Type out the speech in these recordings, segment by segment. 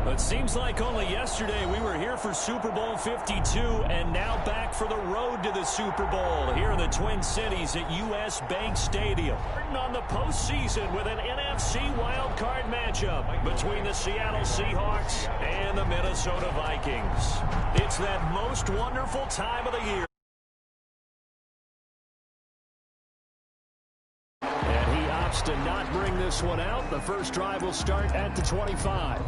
It seems like only yesterday we were here for Super Bowl 52 and now back for the road to the Super Bowl here in the Twin Cities at U.S. Bank Stadium. On the postseason with an NFC wildcard matchup between the Seattle Seahawks and the Minnesota Vikings. It's that most wonderful time of the year. And he opts to not bring this one out. The first drive will start at the 25.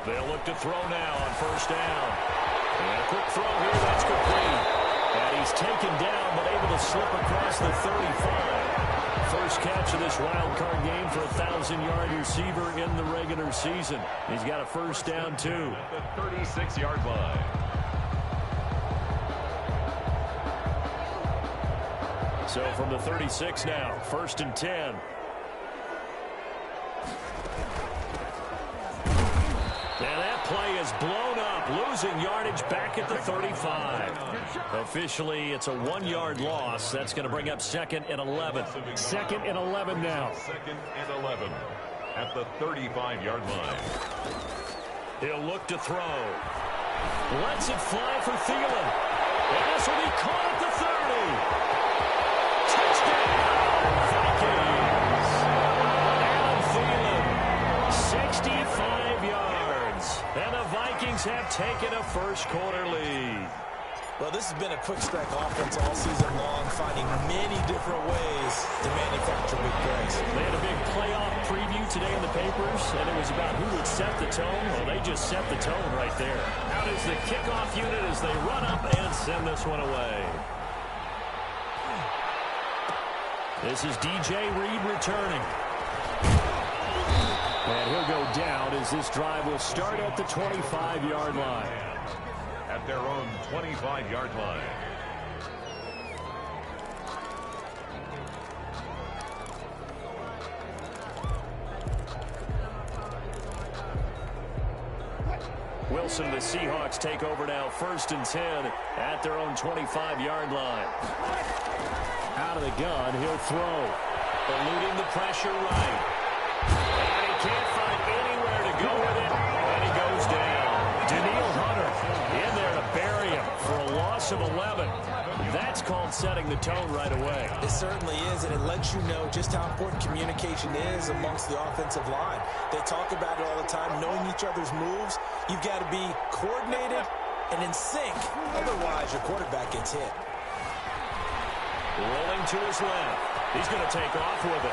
They'll look to throw now on first down. And a quick throw here, that's complete. And he's taken down, but able to slip across the 35. First catch of this wild card game for a 1,000-yard receiver in the regular season. He's got a first down, too. At the 36-yard line. So from the 36 now, first and 10. And that play is blown up, losing yardage back at the 35. Officially, it's a 1-yard loss. That's going to bring up second and 11. Second and 11 now. Second and 11 at the 35-yard line. He'll look to throw. Lets it fly for Thielen. And this will be caught at the 30. Touchdown, Vikings. Adam Thielen, 65 yards. And the Vikings have taken a first-quarter lead. Well, this has been a quick-strike offense all season long, finding many different ways to manufacture big plays. They had a big playoff preview today in the papers, and it was about who would set the tone. Well, they just set the tone right there. Out is the kickoff unit as they run up and send this one away. This is DJ Reed returning. And he'll go down as this drive will start at the 25-yard line. At their own 25-yard line. Wilson, the Seahawks take over now, first and 10 at their own 25-yard line. Out of the gun, he'll throw. Eluding the pressure right. And he can't find anywhere to go with it, and he goes down. Danielle Hunter in there to bury him for a loss of 11. That's called setting the tone right away. It certainly is, and it lets you know just how important communication is amongst the offensive line. They talk about it all the time, knowing each other's moves. You've got to be coordinated and in sync. Otherwise, your quarterback gets hit. Rolling to his left. He's going to take off with it.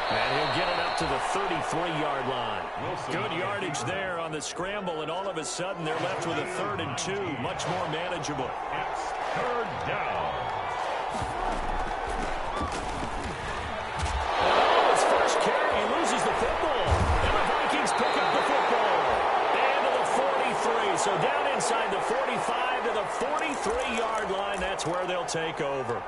And he'll get it up to the 33-yard line. Good yardage there on the scramble, and all of a sudden they're left with a 3rd and 2, much more manageable. It's third down. Oh, his first carry, he loses the football. And the Vikings pick up the football. And to the 43, so down inside the 45 to the 43-yard line. That's where they'll take over.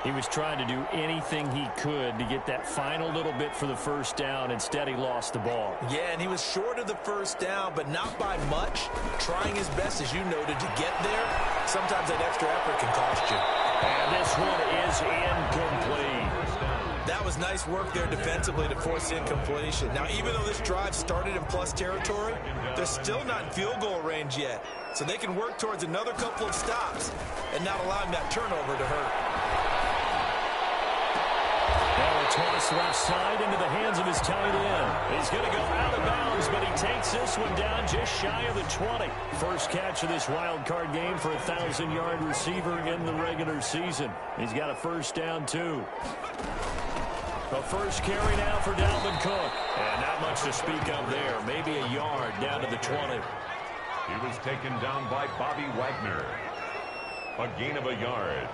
He was trying to do anything he could to get that final little bit for the first down. Instead, he lost the ball. Yeah, and he was short of the first down, but not by much. Trying his best, as you noted, to get there. Sometimes that extra effort can cost you. And this one is incomplete. That was nice work there defensively to force incompletion. Now, even though this drive started in plus territory, they're still not in field goal range yet. So they can work towards another couple of stops and not allowing that turnover to hurt. Toss left side into the hands of his tight end. He's going to go out of bounds, but he takes this one down just shy of the 20. First catch of this wild card game for a 1,000-yard receiver in the regular season. He's got a first down, too. The first carry now for Dalvin Cook. And not much to speak of there. Maybe a yard down to the 20. He was taken down by Bobby Wagner. A gain of a yard.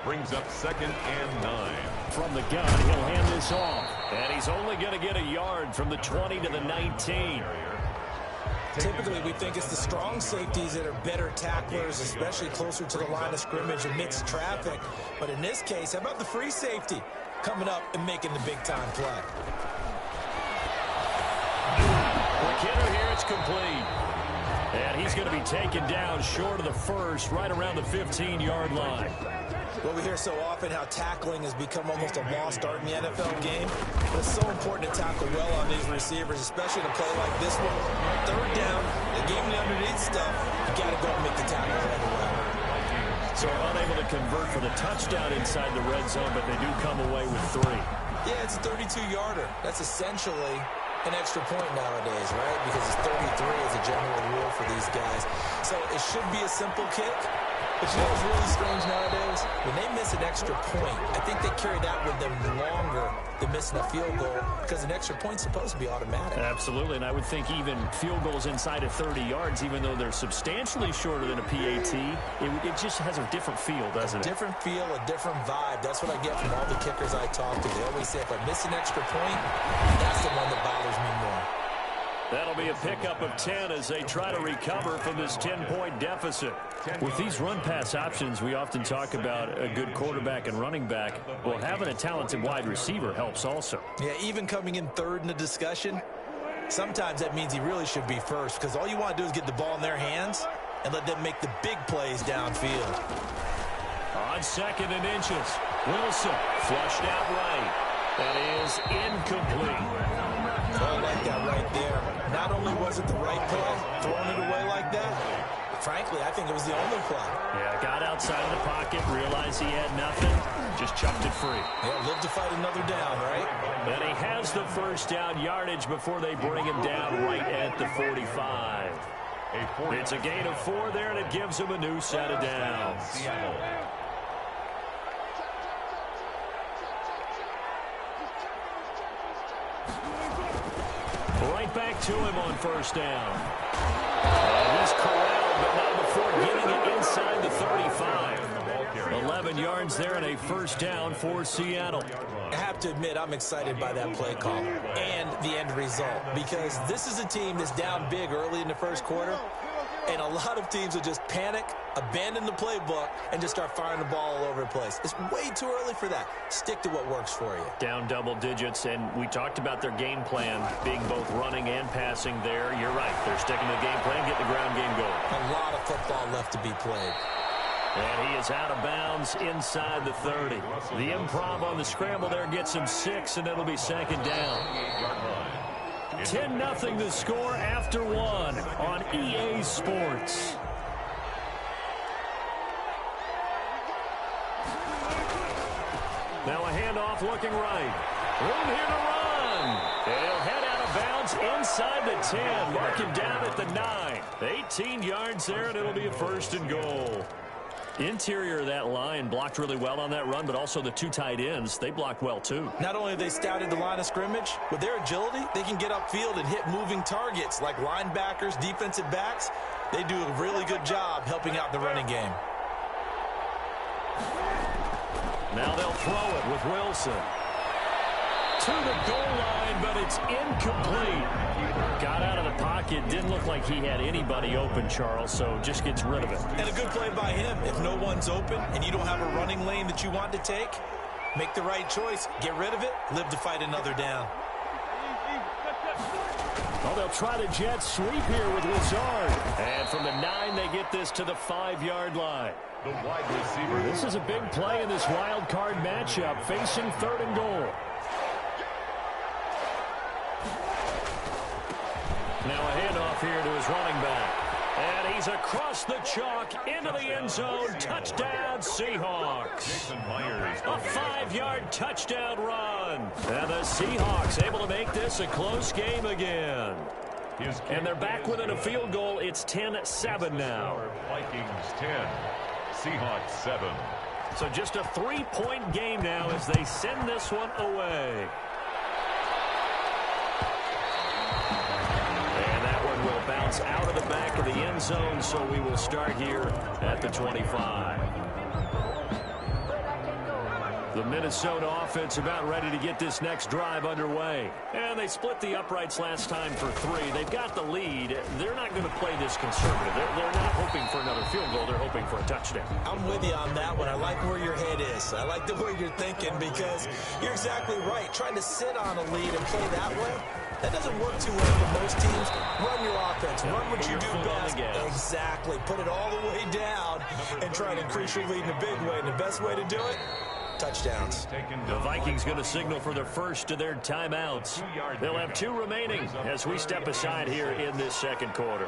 brings up 2nd and 9. From the gun, he'll hand this off. And he's only going to get a yard from the 20 to the 19. Typically, we think it's the strong safeties that are better tacklers, especially closer to the line of scrimmage amidst traffic. But in this case, how about the free safety coming up and making the big-time play? McKinnon here, it's complete. And he's going to be taken down short of the first, right around the 15-yard line. Well, we hear so often how tackling has become almost a lost art in the NFL game. But it's so important to tackle well on these receivers, especially in a play like this one. 3rd down, the game underneath stuff, you got to go and make the tackle right away. So unable to convert for the touchdown inside the red zone, but they do come away with 3. Yeah, it's a 32-yarder. That's essentially an extra point nowadays, right? Because it's 33 as a general rule for these guys. So it should be a simple kick. But you know what's really strange nowadays? When they miss an extra point, I think they carry that with them longer than missing a field goal because an extra point's supposed to be automatic. Absolutely, and I would think even field goals inside of 30 yards, even though they're substantially shorter than a PAT, it just has a different feel, doesn't it? A different feel, a different vibe. That's what I get from all the kickers I talk to. They always say if I miss an extra point, that's the one that bothers me more. That'll be a pickup of 10 as they try to recover from this 10-point deficit. With these run-pass options, we often talk about a good quarterback and running back. Well, having a talented wide receiver helps also. Yeah, even coming in 3rd in the discussion, sometimes that means he really should be first because all you want to do is get the ball in their hands and let them make the big plays downfield. On 2nd and inches, Wilson flushed out right. That is incomplete. I like that right there. Not only was it the right play, throwing it away like that, frankly, I think it was the only play. Yeah, got outside of the pocket, realized he had nothing, just chucked it free. Yeah, live to fight another down, right? And he has the first down yardage before they bring him down right at the 45. It's a gain of 4 there, and it gives him a new set of downs. Right back to him on 1st down. And he's corralled, but not before getting it inside the 35. 11 yards there and a 1st down for Seattle. I have to admit, I'm excited by that play call and the end result because this is a team that's down big early in the 1st quarter, and a lot of teams will just panic, abandon the playbook, and just start firing the ball all over the place. It's way too early for that. Stick to what works for you. Down double digits, and we talked about their game plan being both running and passing there. You're right. They're sticking to the game plan, getting the ground game going. A lot of football left to be played. And he is out of bounds inside the 30. The improv on the scramble there gets him 6, and it'll be 2nd down. 10-0 the score after 1 on EA Sports. Now a handoff looking right. Room here to run. And he'll head out of bounds inside the 10. Mark him down at the 9. 18 yards there, and it'll be a 1st and goal. Interior of that line blocked really well on that run, but also the 2 tight ends, they blocked well too. Not only have they scouted the line of scrimmage, with their agility, they can get upfield and hit moving targets like linebackers, defensive backs. They do a really good job helping out the running game. Now they'll throw it with Wilson. To the goal line, but it's incomplete. Got out of the pocket. Didn't look like he had anybody open, Charles, so just gets rid of it. And a good play by him. If no one's open and you don't have a running lane that you want to take, make the right choice. Get rid of it. Live to fight another down. Well, they'll try the jet sweep here with Lazard. And from the 9, they get this to the 5-yard line. The wide receiver. This is a big play in this wild card matchup, facing 3rd and goal. Now a handoff here to his running back. And he's across the chalk into the end zone. Touchdown, Seahawks. A 5-yard touchdown run. And the Seahawks able to make this a close game again. And they're back within a field goal. It's 10-7 now. Vikings 10, Seahawks 7. So just a 3-point game now as they send this one away. Bounce out of the back of the end zone, so we will start here at the 25. The Minnesota offense about ready to get this next drive underway. And they split the uprights last time for 3. They've got the lead. They're not going to play this conservative. They're not hoping for another field goal. They're hoping for a touchdown. I'm with you on that one. I like where your head is. I like the way you're thinking because you're exactly right. Trying to sit on a lead and play that way, that doesn't work too well for most teams. Run your offense. Run what you do best. Exactly. Put it all the way down and try to increase your lead in a big way. And the best way to do it, touchdowns. The Vikings going to signal for the first of their timeouts. They'll have 2 remaining as we step aside here in this second quarter.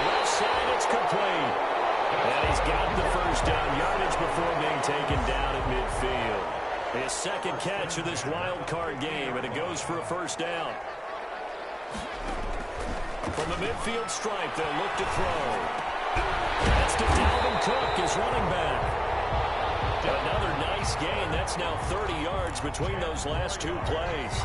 Left side, it's complete. And he's got the first down yardage before being taken down at midfield. His second catch of this wild card game, and it goes for a first down. From the midfield stripe, they'll look to throw. That's to Packkkkk, his running back. Another nice gain. That's now 30 yards between those last 2 plays.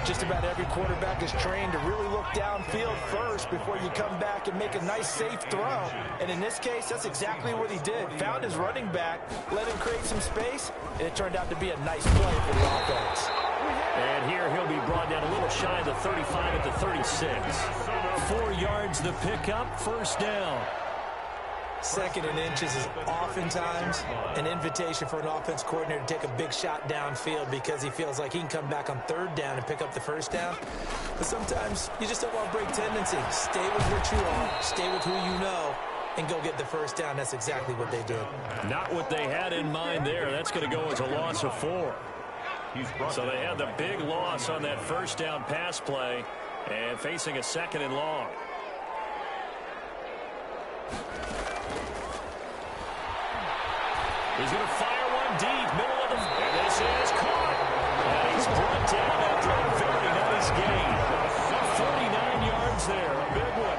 Just about every quarterback is trained to really look downfield first before you come back and make a nice, safe throw. And in this case, that's exactly what he did. Found his running back, let him create some space, and it turned out to be a nice play for the offense. And here he'll be brought down a little shy of the 35 at the 36. 4 yards the pickup, first down. 2nd and inches is oftentimes an invitation for an offense coordinator to take a big shot downfield because he feels like he can come back on 3rd down and pick up the first down. But sometimes you just don't want to break tendency. Stay with what you are, stay with who you know, and go get the first down. That's exactly what they did. Not what they had in mind there. That's going to go as a loss of 4. So they had the big loss on that first down pass play and facing a 2nd and long. He's going to fire one deep, middle of the... And this is caught. And he's brought down after a very nice gain. 49 yards there, a big one.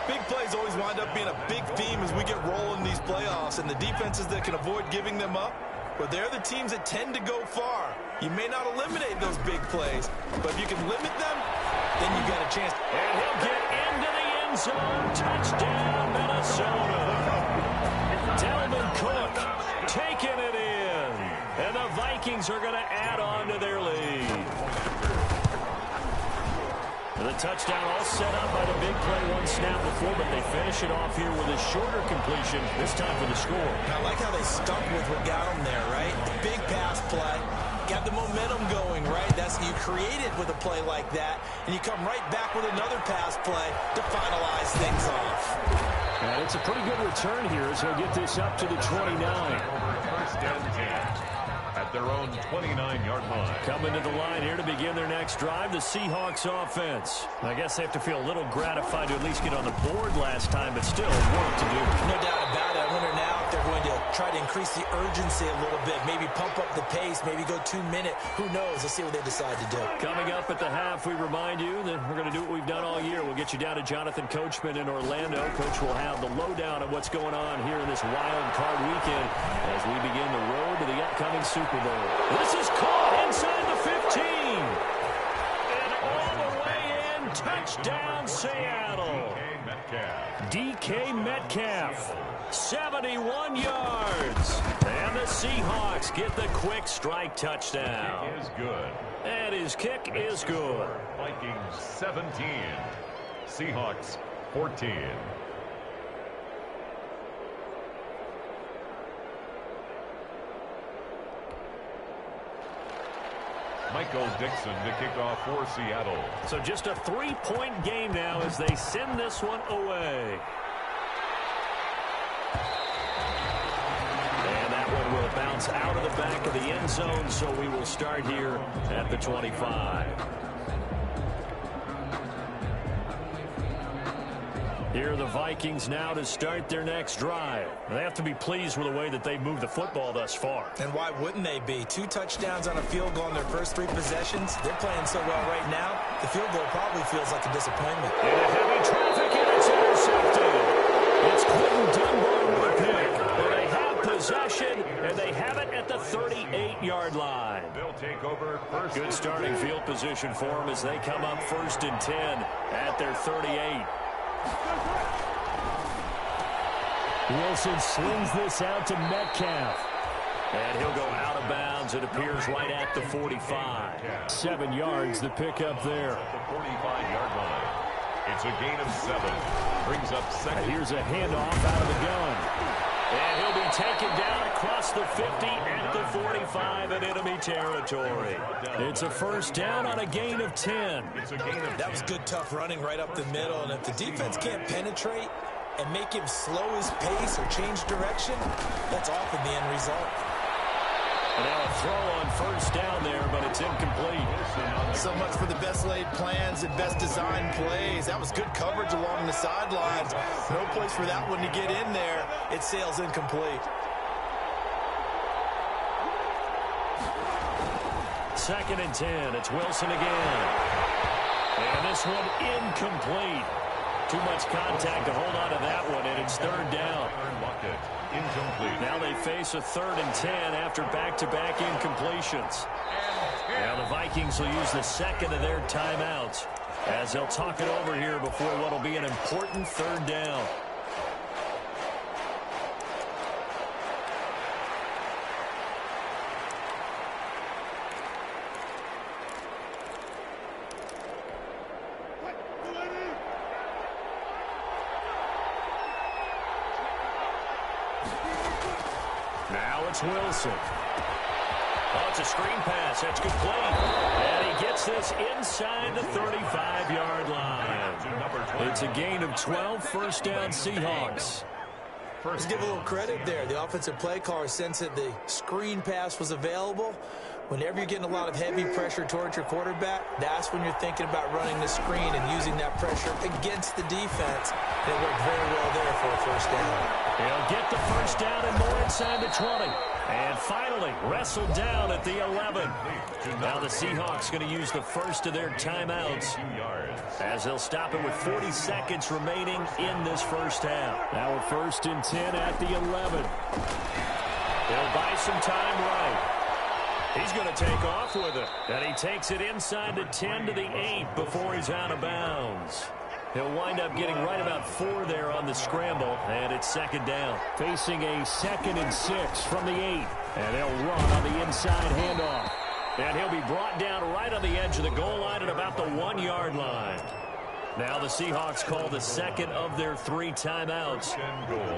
Big plays always wind up being a big theme as we get rolling these playoffs, and the defenses that can avoid giving them up, but they're the teams that tend to go far. You may not eliminate those big plays, but if you can limit them, then you got a chance. And he'll get into the end zone. Touchdown, Minnesota. Cook taking it in. And the Vikings are going to add on to their lead. The touchdown all set up by the big play 1 snap before, but they finish it off here with a shorter completion, this time for the score. I like how they stuck with what got them there, right? The big pass play. Got the momentum going, right? That's you create it with a play like that, and you come right back with another pass play to finalize things off. And it's a pretty good return here as he'll get this up to the 29. First and 10 at their own 29-yard line. Coming to the line here to begin their next drive, the Seahawks offense. I guess they have to feel a little gratified to at least get on the board last time, but still work to do. No doubt about it. I wonder now if they're going to try to increase the urgency a little bit, maybe pump up the pace, maybe go 2-minute. Who knows? Let's see what they decide to do. Coming up at the half, we remind you that we're going to do what we've done all year. We'll get you down to Jonathan Coachman in Orlando. Coach will have the lowdown of what's going on here in this wild card weekend as we begin the road to the upcoming Super Bowl. This is caught inside the 15. And all the way in, touchdown Seattle. DK Metcalf, 71 yards. And the Seahawks get the quick strike touchdown. Kick is good. And his kick is good. Vikings 17. Seahawks 14. Michael Dixon to kick off for Seattle. So just a 3-point game now as they send this one away. And that one will bounce out of the back of the end zone, so we will start here at the 25. Here are the Vikings now to start their next drive. They have to be pleased with the way that they've moved the football thus far. And why wouldn't they be? 2 touchdowns on a field goal in their first 3 possessions. They're playing so well right now, the field goal probably feels like a disappointment. Into heavy traffic, and it's intercepted. It's Quentin Dunbar with a pick. But they have possession, and they have it at the 38-yard line. They'll take over first. Good starting field position for them as they come up 1st and 10 at their 38. Wilson slings this out to Metcalf. And he'll go out of bounds. It appears right at the 45. 7 yards the pickup there. At the 45-yard line. It's a gain of 7. Brings up second. And here's a handoff out of the gun. And he'll be taken down across the 50 at the 45 in enemy territory. It's a first down on a gain of 10. That was good, tough running right up the middle. And if the defense can't penetrate and make him slow his pace or change direction, that's often the end result. And now a throw on first down there, but it's incomplete. So much for the best laid plans and best designed plays. That was good coverage along the sidelines. No place for that one to get in there. It sails incomplete. Second and 10. It's Wilson again. And this one incomplete. Too much contact to hold on to that one, and it's third down. Incomplete. Now they face a 3rd and 10 after back-to-back incompletions. Now the Vikings will use the second of their timeouts as they'll talk it over here before what will be an important 3rd down. Wilson. Oh, it's a screen pass. That's complete. And he gets this inside the 35-yard line. It's a gain of 12, first down Seahawks. Let's give a little credit there. The offensive play caller sensed that the screen pass was available. Whenever you're getting a lot of heavy pressure towards your quarterback, that's when you're thinking about running the screen and using that pressure against the defense. And it worked very well there for a first down. He'll get the first down and more inside the 20. And finally, wrestled down at the 11. Now the Seahawks going to use the first of their timeouts as they'll stop it with 40 seconds remaining in this first half. Now a 1st and 10 at the 11. He'll buy some time right. He's going to take off with it. And he takes it inside the 10 to the 8 before he's out of bounds. He'll wind up getting right about 4 there on the scramble, and it's 2nd down. Facing a 2nd and 6 from the 8. And they'll run on the inside handoff. And he'll be brought down right on the edge of the goal line at about the 1-yard line. Now the Seahawks call the second of their 3 timeouts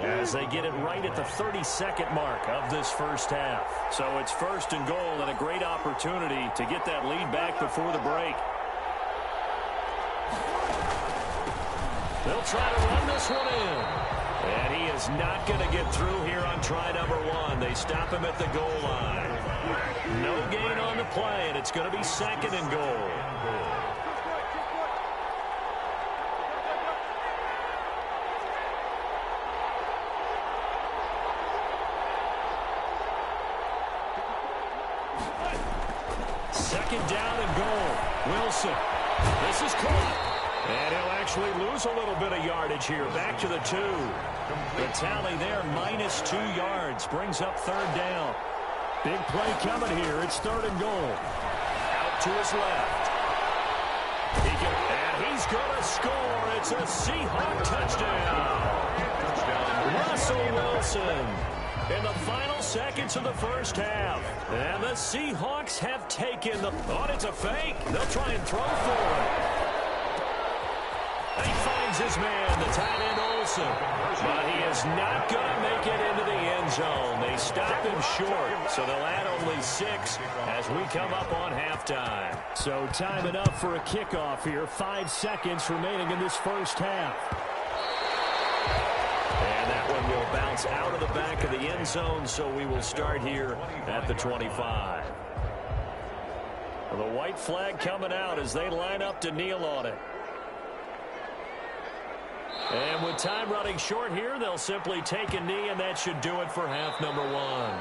as they get it right at the 32nd mark of this first half. So it's 1st and goal and a great opportunity to get that lead back before the break. They'll try to run this one in. And he is not going to get through here on try number 1. They stop him at the goal line. No gain on the play, and it's going to be 2nd and goal. Second down and goal. Wilson. This is caught. And he'll actually lose a little bit of yardage here. Back to the 2. The tally there, -2 yards. Brings up 3rd down. Big play coming here. It's 3rd and goal. Out to his left. And he's going to score. It's a Seahawk touchdown. Russell Wilson in the final seconds of the first half. And the Seahawks have taken the... Oh, it's a fake. They'll try and throw for it. He finds his man, the tight end Olsen. But he is not going to make it into the end zone. They stop him short, so they'll add only 6 as we come up on halftime. So time enough for a kickoff here. 5 seconds remaining in this first half. And that one will bounce out of the back of the end zone, so we will start here at the 25. The white flag coming out as they line up to kneel on it. And with time running short here, they'll simply take a knee, and that should do it for half number 1.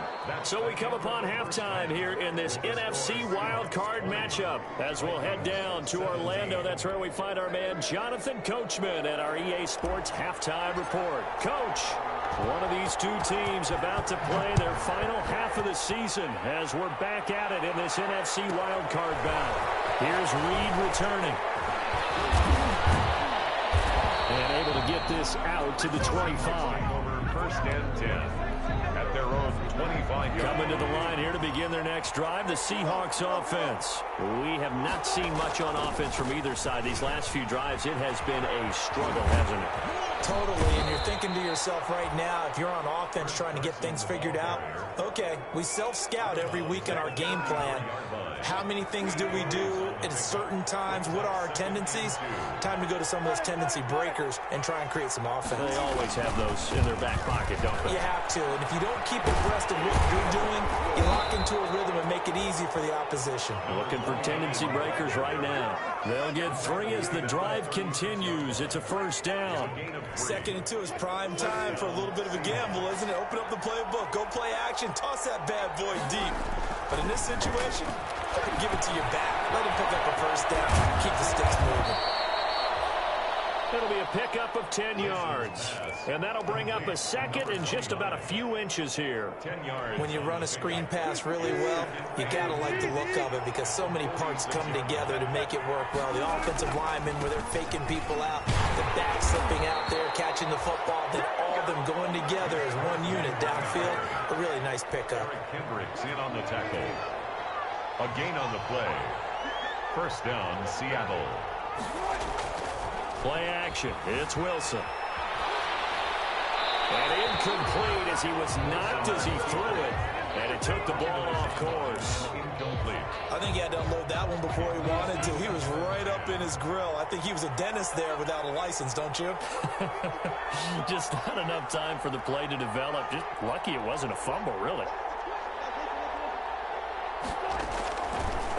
So we come upon halftime here in this NFC wildcard matchup as we'll head down to Orlando. That's where we find our man Jonathan Coachman at our EA Sports Halftime Report. Coach, one of these two teams about to play their final half of the season as we're back at it in this NFC wildcard battle. Here's Reed returning. And And able to get this out to the 25. Over first and 10 at their own 25-yard. Coming to the line here to begin their next drive, the Seahawks offense. We have not seen much on offense from either side. These last few drives, it has been a struggle, hasn't it? Totally, and you're thinking to yourself right now, if you're on offense trying to get things figured out, okay, we self-scout every week in our game plan. How many things do we do at certain times? What are our tendencies? Time to go to some of those tendency breakers and try and create some offense. They always have those in their back pocket, don't they? You have to, and if you don't keep abreast of what you're doing, you lock into a rhythm and make it easy for the opposition. Looking for tendency breakers right now. They'll get 3 as the drive continues. It's a first down. 2nd and 2 is prime time for a little bit of a gamble, isn't it? Open up the playbook, go play action, toss that bad boy deep. But in this situation, I'm going to give it to your back. Let him pick up a first down. Keep the sticks moving. It'll be a pickup of 10 yards. And that'll bring up a second and just about a few inches here. 10 yards. When you run a screen pass really well, you got to like the look of it because so many parts come together to make it work well. The offensive linemen where they're faking people out, the back slipping out there, catching the football, then all of them going together as one unit downfield. A really nice pickup. Kendricks in on the tackle. A gain on the play. First down, Seattle. Play action. It's Wilson. And incomplete as he was knocked as he threw it. And it took the ball off course. Incomplete. I think he had to unload that one before he wanted to. He was right up in his grill. I think he was a dentist there without a license, don't you? Just not enough time for the play to develop. Just lucky it wasn't a fumble, really.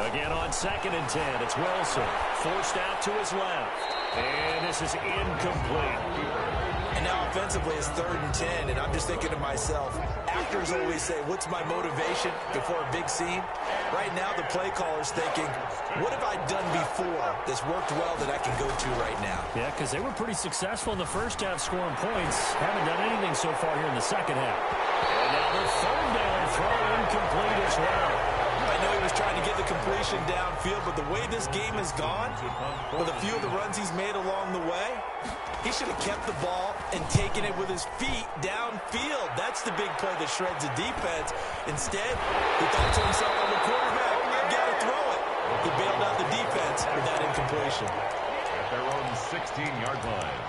Again on 2nd and 10, it's Wilson. Forced out to his left. And this is incomplete. And now offensively it's 3rd and 10, and I'm just thinking to myself, actors always say, what's my motivation before a big scene? Right now the play caller's thinking, what have I done before that's worked well that I can go to right now? Yeah, because they were pretty successful in the first half scoring points. Haven't done anything so far here in the second half. And now the 3rd down throw incomplete as well. I know he was trying to get the completion downfield, but the way this game has gone, with a few of the runs he's made along the way, he should have kept the ball and taken it with his feet downfield. That's the big play that shreds the defense. Instead, he thought to himself, I'm a quarterback, I've got to throw it. He bailed out the defense with that incompletion. At their own 16-yard line.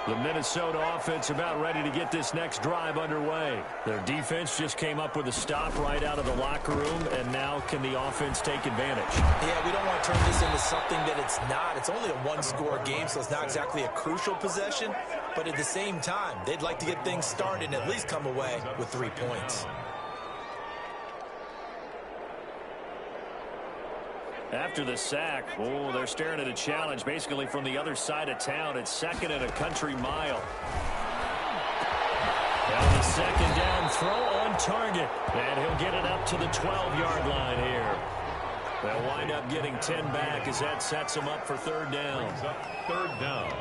The Minnesota offense about ready to get this next drive underway. Their defense just came up with a stop right out of the locker room, and now can the offense take advantage? Yeah, we don't want to turn this into something that it's not. It's only a one-score game, so it's not exactly a crucial possession. But at the same time, they'd like to get things started and at least come away with 3 points. After the sack, they're staring at a challenge basically from the other side of town. It's 2nd and a country mile. Now the 2nd down throw on target. And he'll get it up to the 12-yard line here. They'll wind up getting 10 back as that sets them up for 3rd down. Brings up 3rd down.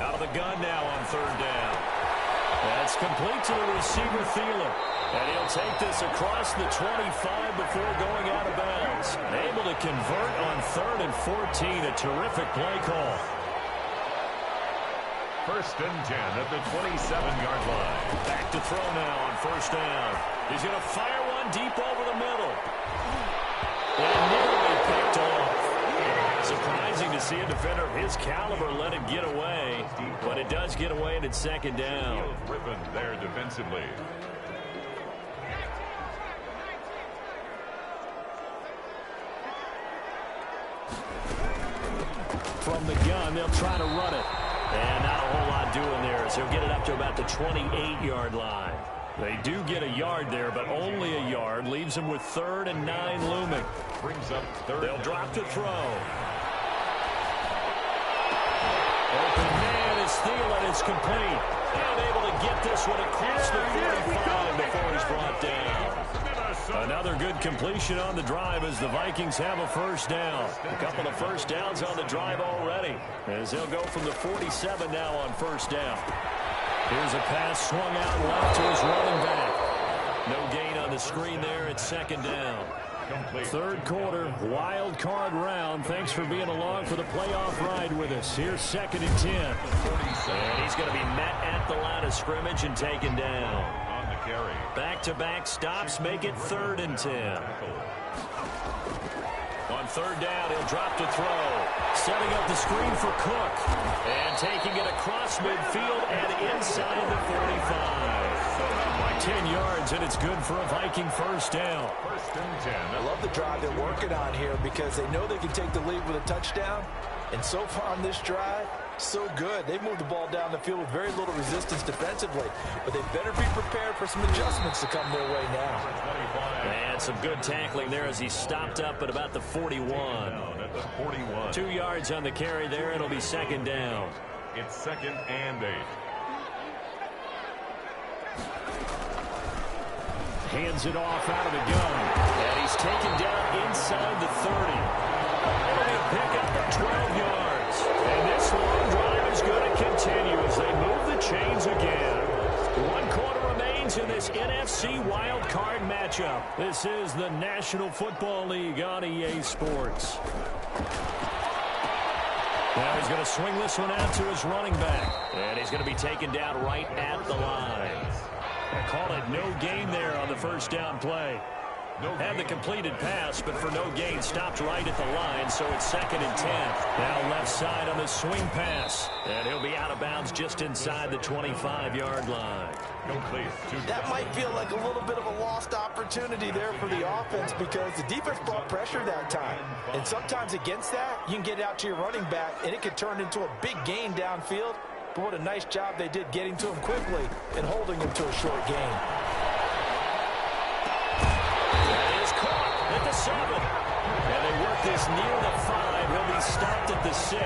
Out of the gun now on 3rd down. That's complete to the receiver, Thielen. And he'll take this across the 25 before going out of bounds. Able to convert on 3rd and 14. A terrific play call. First and 10 at the 27-yard line. Back to throw now on 1st down. He's going to fire one deep over the middle. And nearly picked off. Surprising to see a defender of his caliber let it get away. But it does get away, and it's 2nd down. Ribbon there defensively. From the gun, they'll try to run it. And not a whole lot doing there, so he'll get it up to about the 28-yard line. They do get a yard there, but only a yard. Leaves them with 3rd and 9 looming. Brings up 3rd. They'll drop to throw. Open man is Thielen. It's complete. And able to get this one across the 45 before he's brought down. Another good completion on the drive as the Vikings have a 1st down. A couple of 1st downs on the drive already as they'll go from the 47 now on 1st down. Here's a pass swung out left to his running back. No gain on on the screen there at second down. Third quarter, wild card round. Thanks for being along for the playoff ride with us. Here's 2nd and 10. And he's going to be met at the line of scrimmage and taken down. On the carry. Back-to-back stops make it 3rd and 10. On 3rd down, he'll drop to throw. Setting up the screen for Cook. And taking it across midfield and inside the 45. 10 yards, and it's good for a Viking first down. 1st and 10. I love the drive they're working on here because they know they can take the lead with a touchdown. And so far on this drive, so good. They've moved the ball down the field with very little resistance defensively. But they better be prepared for some adjustments to come their way now. And some good tackling there as he stopped up at about the 41. At the 41. 2 yards on the carry there. It'll be 2nd down. It's 2nd and 8. Hands it off out of the gun. And he's taken down inside the 30. It'll be a pickup of 12 yards. And this long drive is going to continue as they move the chains again. 1 quarter remains in this NFC wild card matchup. This is the National Football League on EA Sports. Now he's going to swing this one out to his running back. And he's going to be taken down right at the line. I call it no gain there on the first down play. Had the completed pass, but for no gain, stopped right at the line, so it's 2nd and 10. Now left side on the swing pass. And he'll be out of bounds just inside the 25-yard line. That might feel like a little bit of a lost opportunity there for the offense because the defense brought pressure that time. And sometimes against that, you can get it out to your running back, and it could turn into a big gain downfield. But what a nice job they did getting to him quickly and holding him to a short gain. That is caught at the 7. And they work this near the 5. He'll be stopped at the 6.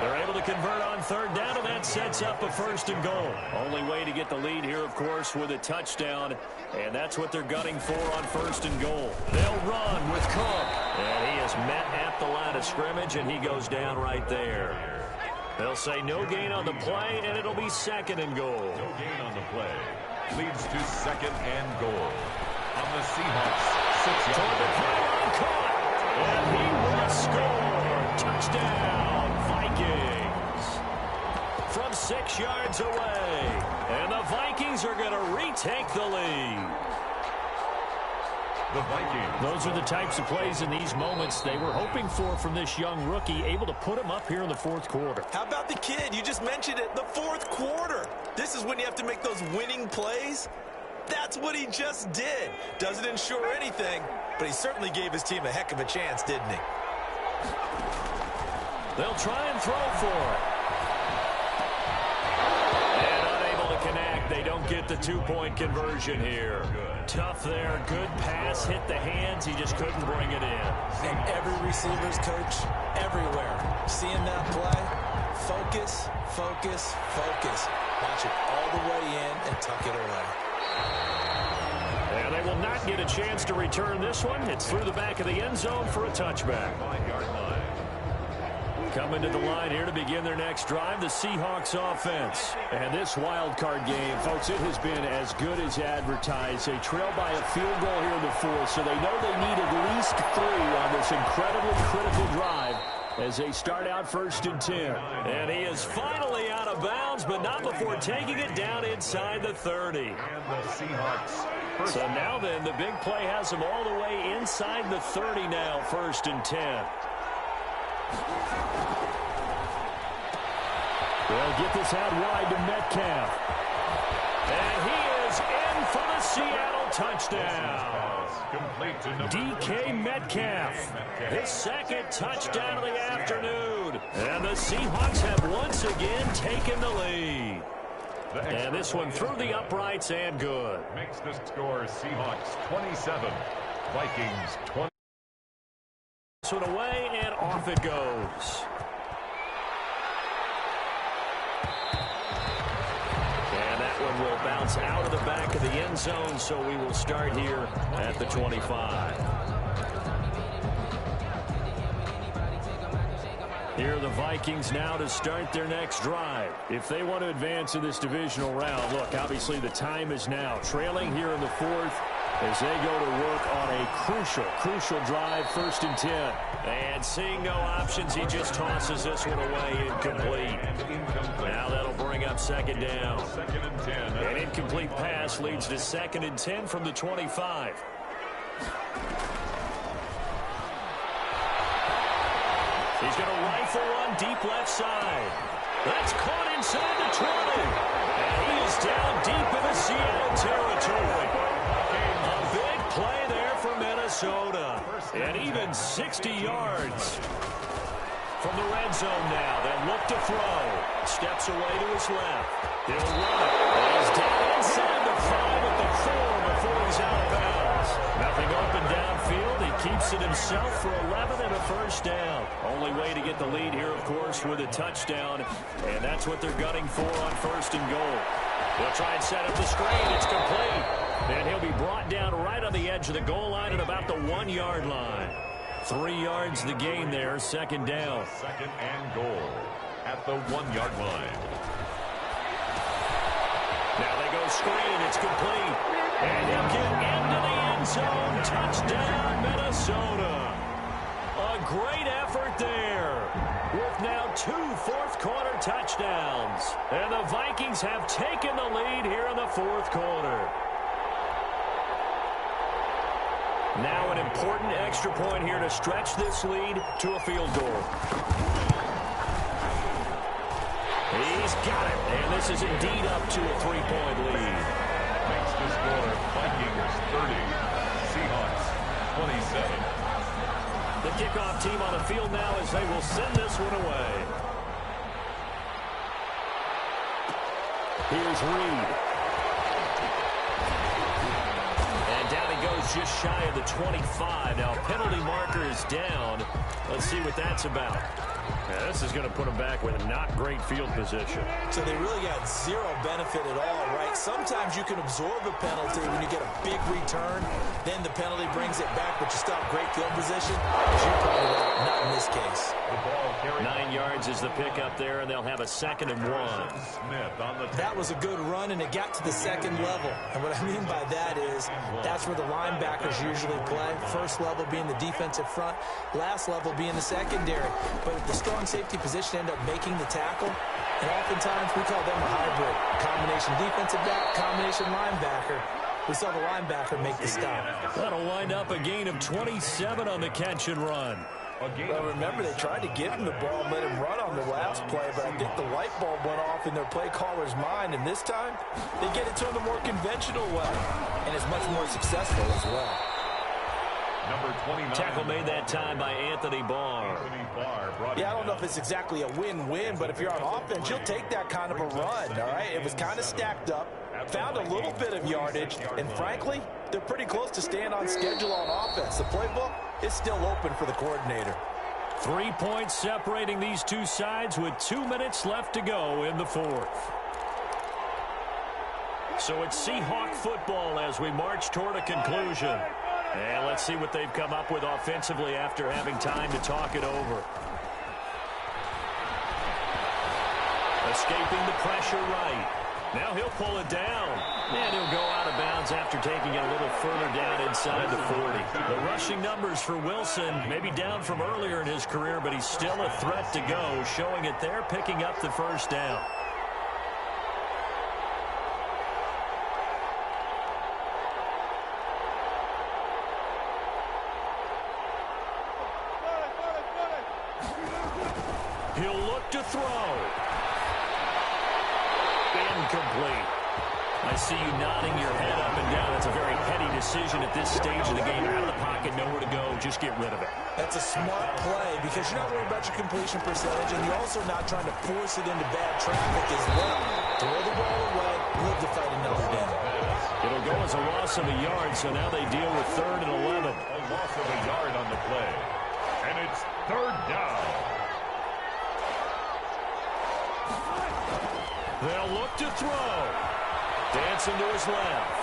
They're able to convert on 3rd down, and that sets up a 1st and goal. Only way to get the lead here, of course, with a touchdown. And that's what they're gunning for on 1st and goal. They'll run with Cook. And he is met at the line of scrimmage, and he goes down right there. They'll say no gain on the play, and it'll be 2nd and goal. No gain on the play. Leads to 2nd and goal. On the Seahawks, 6 Toward the pylon, caught. And he will score. Touchdown, Vikings. From 6 yards away. And the Vikings are going to retake the lead. The Vikings. Those are the types of plays in these moments they were hoping for from this young rookie, able to put him up here in the 4th quarter. How about the kid? You just mentioned it, the 4th quarter. This is when you have to make those winning plays. That's what he just did. Doesn't ensure anything, but he certainly gave his team a heck of a chance, didn't he? They'll try and throw for it. And unable to connect. They don't get the 2-point conversion here. Tough there. Good pass. Hit the hands. He just couldn't bring it in. And every receiver's coach everywhere. Seeing that play, focus, focus, focus. Watch it all the way in and tuck it away. And they will not get a chance to return this one. It's through the back of the end zone for a touchback. 5-yard line. Coming to the line here to begin their next drive, the Seahawks offense. And this wild card game, folks, it has been as good as advertised. They trail by a field goal here in the 4th, so they know they need at least 3 on this incredibly critical drive as they start out 1st and 10. And he is finally out of bounds, but not before taking it down inside the 30. And the Seahawks. So now then, the big play has him all the way inside the 30 now, 1st and 10. They'll get this out wide to Metcalf. And he is in for the Seattle touchdown. DK Metcalf. His 2nd touchdown of the afternoon. And the Seahawks have once again taken the lead. And this one through the uprights and good. Makes the score Seahawks 27, Vikings 20. This one away, and off it goes. And that one will bounce out of the back of the end zone, so we will start here at the 25. Here are the Vikings now to start their next drive. If they want to advance in this divisional round, look, obviously the time is now. Trailing here in the fourth as they go to work on a crucial drive, 1st and 10. And seeing no options, he just tosses this one away, incomplete. Now that'll bring up 2nd down. 2nd and 10. An incomplete pass leads to 2nd and 10 from the 25. He's going to rifle one deep left side. That's caught inside the 20. And he is down deep in the Seattle territory. A big play there for Minnesota. And even 60 yards. From the red zone now. They'll look to throw. Steps away to his left. He'll run it. And he's down inside the 5 at the 4 before he's out of bounds. Nothing open downfield. He keeps it himself for 11 and a 1st down. Only way to get the lead here, of course, with a touchdown. And that's what they're gunning for on 1st and goal. They'll try and set up the screen. It's complete. And he'll be brought down right on the edge of the goal line at about the 1-yard line. 3 yards the gain there, 2nd down. 2nd and goal at the 1-yard line. Now they go screen. It's complete. And he'll get into the end zone. Touchdown, Minnesota. A great effort there. With now 2 fourth-quarter touchdowns. And the Vikings have taken the lead here in the 4th quarter. Now an important extra point here to stretch this lead to a field goal. He's got it, and this is indeed up to a 3-point lead. Makes the score Vikings 30, Seahawks 27. The kickoff team on the field now as they will send this one away. Here's Reed. And down he goes just shy of the 25. Now penalty marker is down. Let's see what that's about. Yeah, this is going to put them back with a not great field position. So they really got zero benefit at all, right? Sometimes you can absorb a penalty when you get a big return. Then the penalty brings it back, but you still have great field position. As you pointed out, not in this case. 9 yards is the pickup there, and they'll have a 2nd and 1. That was a good run, and it got to the 2nd level. And what I mean by that is that's where the linebackers usually play. First level being the defensive front, last level being the secondary. But if the strong safety position end up making the tackle, and oftentimes we call them a hybrid. Combination defensive back, combination linebacker. We saw the linebacker make the stop. That'll wind up a gain of 27 on the catch and run. Well, remember, they tried to give him the ball and let him run on the last play, but I think the light bulb went off in their play caller's mind, and this time they get it to him the more conventional way, and it's much more successful as well. Number 29. Tackle made that time by Anthony Barr. Yeah, I don't know if it's exactly a win-win, but if you're on offense, you'll take that kind of a run, all right? It was kind of stacked up, found a little bit of yardage, and frankly, they're pretty close to staying on schedule on offense. The playbook is still open for the coordinator. 3 points separating these two sides with 2 minutes left to go in the 4th. So it's Seahawk football as we march toward a conclusion. And let's see what they've come up with offensively after having time to talk it over. Escaping the pressure right. Now he'll pull it down. And he'll go out of bounds after taking it a little further down inside the 40. The rushing numbers for Wilson, maybe down from earlier in his career, but he's still a threat to go, showing it there, picking up the 1st down. He'll look to throw. Incomplete. I see you nodding your head up and down. That's a very heady decision at this stage of the game. Out of the pocket, nowhere to go. Just get rid of it. That's a smart play because you're not worried about your completion percentage, and you're also not trying to force it into bad traffic as well. Throw the ball away, live to fight another down. It'll go as a loss of a yard, so now they deal with 3rd and 11. A loss of a yard on the play. And it's 3rd down. They'll look to throw. Dancing to his left.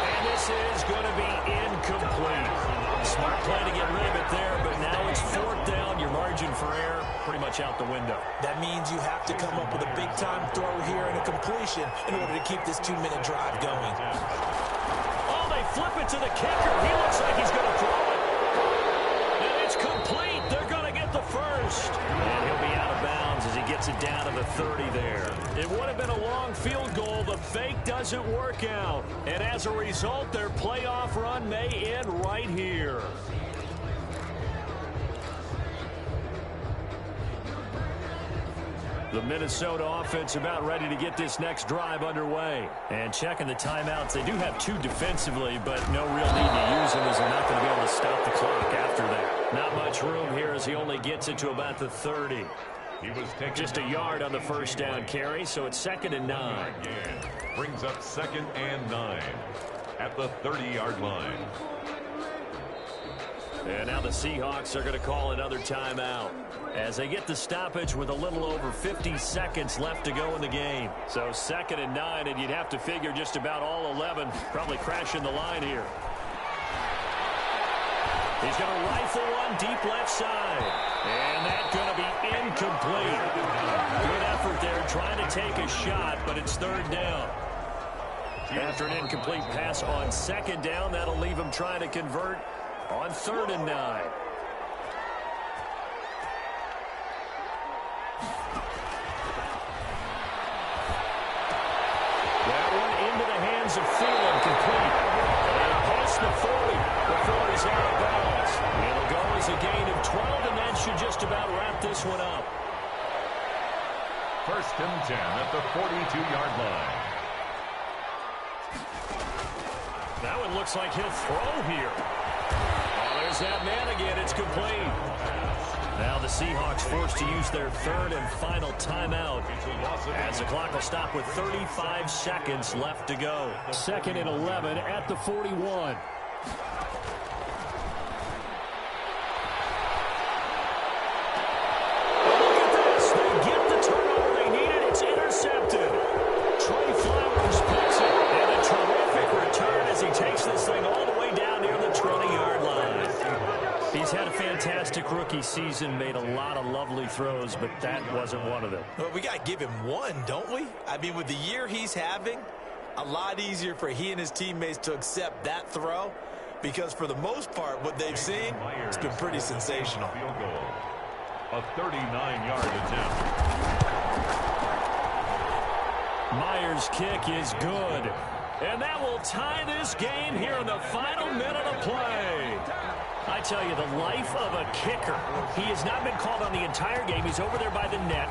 And this is going to be incomplete. Smart play to get rid of it there, but now it's fourth down. Your margin for error pretty much out the window. That means you have to come up with a big-time throw here and a completion in order to keep this 2-minute drive going. Oh, they flip it to the kicker. He looks like he's going to throw it. And it's complete. They're going to get the first. And he'll be out of bounds as he gets it down to the 30 there. It would have been a long field goal. The fake doesn't work out. And as a result, their playoff run may end right here. The Minnesota offense about ready to get this next drive underway. And checking the timeouts, they do have two defensively, but no real need to use them as they're not going to be able to stop the clock after that. Not much room here as he only gets it to about the 30. He was just a yard on the first down carry, so it's 2nd and 9. Brings up 2nd and 9 at the 30-yard line. And now the Seahawks are going to call another timeout as they get the stoppage with a little over 50 seconds left to go in the game. So 2nd and 9, and you'd have to figure just about all 11 probably crashing the line here. He's going to rifle one deep left side. And that's going to be incomplete. Good effort there trying to take a shot, but it's 3rd down. After an incomplete pass on 2nd down, that'll leave him trying to convert on 3rd and 9. That one into the hands of Thielen, complete. And past the 40 before he's out of bounds. It'll go as a gain of 12, and that should just about wrap this one up. 1st and 10 at the 42-yard line. That one looks like he'll throw here. Oh, there's that man again. It's complete. Now the Seahawks forced to use their 3rd and final timeout as the clock will stop with 35 seconds left to go. 2nd and 11 at the 41. Look at this. They get the turnover they needed. It's intercepted. Trey Flowers picks it. And a terrific return as he takes this thing all the way down near the 20-yard line. He's had a fantastic rookie season, made a lot of lovely throws, but that wasn't one of them. Well, we got to give him one, don't we? I mean, with the year he's having, a lot easier for he and his teammates to accept that throw because for the most part, what they've seen, it's been pretty sensational. Field goal. A 39-yard attempt. Myers' kick is good. And that will tie this game here in the final minute of play. I tell you, the life of a kicker. He has not been called on the entire game. He's over there by the net.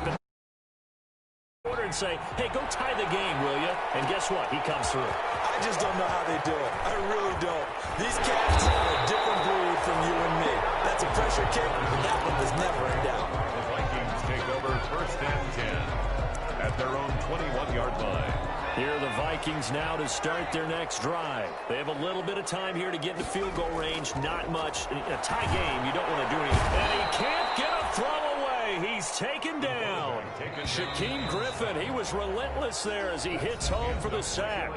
Order and say, hey, go tie the game, will you? And guess what? He comes through. I just don't know how they do it. I really don't. These cats are a different breed from you and me. That's a pressure kick, and that one was never in doubt. The Vikings take over 1st and 10 at their own 21-yard line. Here are the Vikings now to start their next drive. They have a little bit of time here to get into field goal range. Not much. A tie game, you don't want to do anything. And he can't get a throw away. He's taken down. Shaquem Griffin, he was relentless there as he hits home for the sack.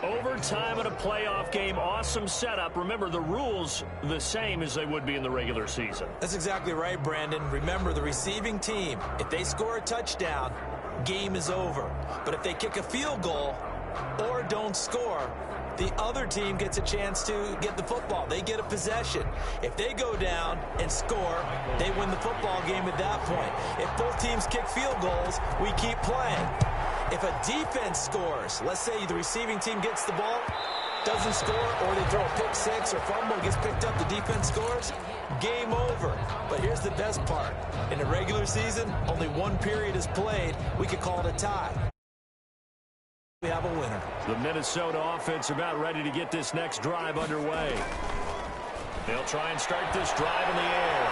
Overtime in a playoff game. Awesome setup. Remember, the rules the same as they would be in the regular season. That's exactly right, Brandon. Remember, the receiving team, if they score a touchdown, game is over. But if they kick a field goal or don't score, the other team gets a chance to get the football. They get a possession. If they go down and score, they win the football game at that point. If both teams kick field goals, we keep playing. If a defense scores, let's say the receiving team gets the ball, doesn't score, or they throw a pick six or fumble, gets picked up, the defense scores, game over. But here's the best part. In the regular season, only one period is played. We could call it a tie. We have a winner. The Minnesota offense about ready to get this next drive underway. They'll try and start this drive in the air.